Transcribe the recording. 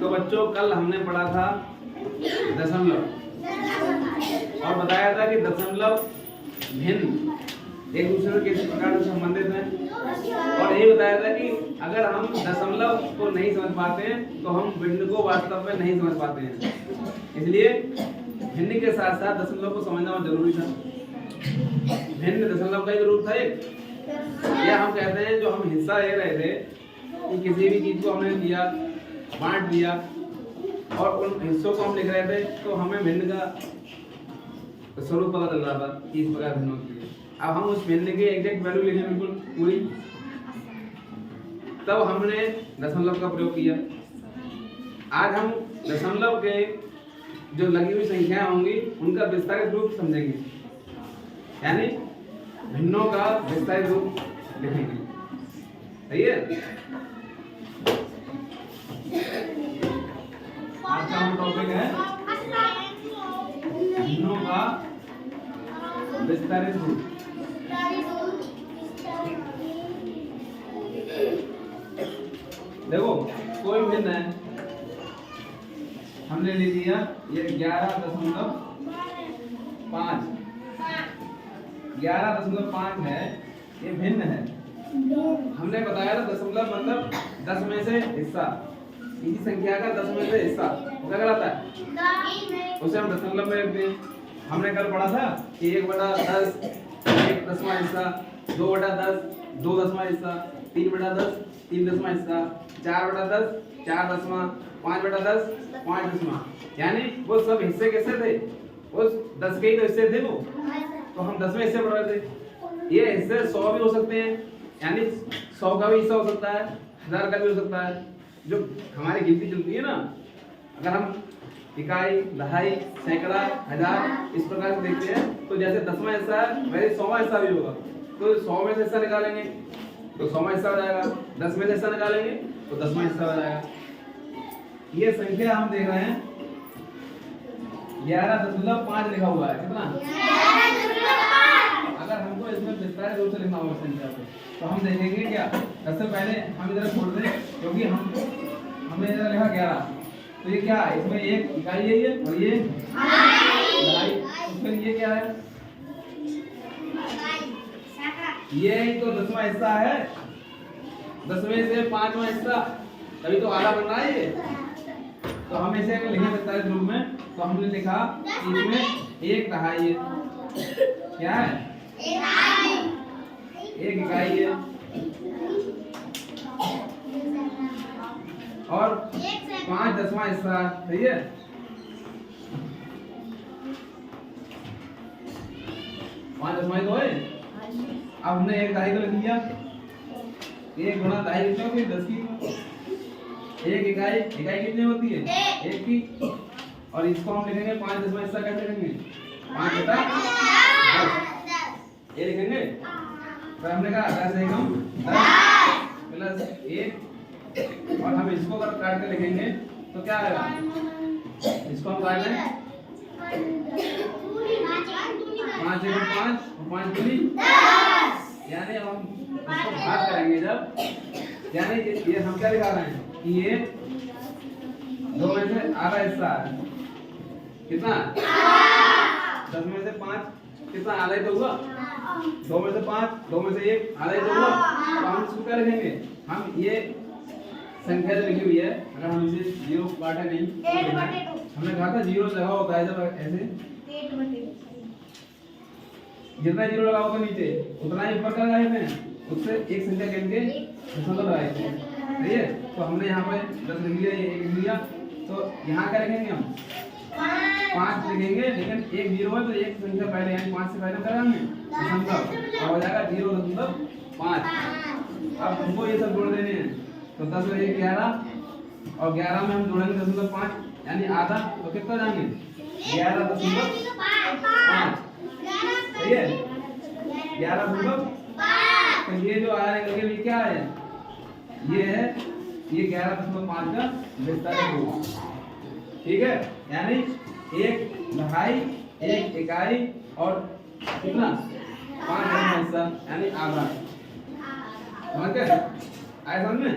तो बच्चों कल हमने पढ़ा था दशमलव और बताया था कि दशमलव भिन्न एक दूसरे से किस प्रकार से संबंधित हैं और ये बताया था कि अगर हम दशमलव को नहीं समझ पाते हैं तो हम भिन्न को वास्तव में नहीं समझ पाते हैं। इसलिए भिन्न के साथ साथ दशमलव को समझना बहुत जरूरी था। भिन्न दशमलव का ही रूप था एक। या हम कहते हैं जो हम हिस्सा ले रहे थे कि किसी भी चीज को हमने दिया, बांट दिया और उन हिस्सों को हम लिख रहे थे तो हमें भिन्न का स्वरूप पता चल रहा था कि इस प्रकार भिन्न होती है। अब हम उस भिन्न के एग्जैक्ट वैल्यू लिखे बिल्कुल पूरी, तब हमने दशमलव का प्रयोग किया। आज हम दशमलव के जो लगी हुई संख्याएं होंगी उनका विस्तारित रूप समझेंगे, यानी भिन्नों का विस्तारित रूप लिखेंगे। सही है? आज का टॉपिक है भिन्नों का विस्तारित रूप। देखो कोई भिन्न है, हमने ले लिया ये 11.5 है, ये भिन्न है। हमने बताया था दशमलव मतलब 10 में से हिस्सा, इसी संख्या का 10 में से हिस्सा वो क्या कहलाता है, उसे हम दशमलव में रखते हैं। हमने कल पढ़ा था कि 1/10 1 दसवां हिस्सा, 2/10 2 दसवां हिस्सा, 3/10 3 दसवां हिस्सा, 4/10 4 दसवां, 5/10 5 दसवां, यानी वो सब हिस्से कैसे थे, वो 10 के ही तो हिस्से थे वो, तो हम 10वें हिस्से पढ़ रहे थे। ये हिस्से 100 भी हो सकते हैं, यानी 100 का भी हिस्सा हो सकता है, 1000 का भी हो सकता है। जो हमारी गिनती चलती है ना, अगर हम इकाई, दहाई, सैकड़ा, हजार इस प्रकार से देखते हैं तो जैसे 10वां हिस्सा है वैसे 100वां हिस्सा भी होगा। तो 100 में से हिस्सा निकालेंगे तो 100वां हिस्सा हो जाएगा, 10 में से हिस्सा निकालेंगे तो 10वां हिस्सा हो जाएगा। ये संख्या हम देख रहे हैं 11.5 लिखा हुआ है, कितना? अगर हमको इसमें विस्तारित रूप से लिखना होगा संख्या को तो हम देखेंगे क्या, सबसे पहले हम इधर छोड़ दें क्योंकि हमने इधर लिखा 11, तो ये क्या है, इसमें एक इकाई है ये और ये दहाई, तो फिर ये क्या है, ये ही तो 10वां हिस्सा है, 10वें से 5वां हिस्सा, तभी तो आधा बन रहा है ये। तो हम इसे अगर लिखें विस्तारित रूप में तो हमने लिखा कि इसमें एक दहाई है, क्या है, एक इकाई है और 5 दसवां हिस्सा, सही है। पांच दसवां तो है। अब हमने एक दहाई को लिख लिया, 1 गुणा दहाई कितना होती है, 10 की। एक इकाई कितनी होती है, 1 की, और इसको हम लिखेंगे 5 दसवां हिस्सा कैसे लिखेंगे, 5/10 ये लिखेंगे। फिर हमने कहा 10 एकम 10 प्लस 1 और हम इसको अगर काट के लिखेंगे तो क्या आएगा, इसको हम काट लें 5 एकम 5 और 5 दूनी 10, यानी हम इसको भाग करेंगे जब, यानी ये हम क्या दिखा रहे हैं कि ये 2 में से आधा हिस्सा है, कितना 10 में से 5 कितना, आधा ही तो हुआ, 2 में से 5 2 में से 1 आधा ही तो हुआ। तो हम इसको क्या लिखेंगे, हम ये संख्या जो लिखी हुई है अगर हम इसे 0 काटे नहीं तो हमने कहा था 0 लगा होता है जब ऐसे, जितना 0 लगा होगा नीचे उतना ही ऊपर का लगाते हैं, उससे एक संख्या गिन के दशमलव लगाते हैं, सही है। तो हमने यहाँ पे 10 लिख लिया, ये 1 लिख लिया, तो यहाँ क्या लिखेंगे हम 5 लिखेंगे, लेकिन 1 0 है तो एक संख्या पहले यानी 5 से पहले कराएंगे दशमलव, और हो जाएगा 0.5। अब हमको ये सब जोड़ देने हैं तो 10 और 1 11 और 11 में हम जोड़ेंगे 0.5 यानी आधा, तो कितना जाएंगे 11.5, सही है 11.5। तो ये जो आएगा ये क्या है, ये है ये 11.5 का विस्तारित रूप, ठीक है। यानी एक दहाई, एक इकाई और कितना 5 हिस्सा यानी आधा, समझ गए, आए समझ में।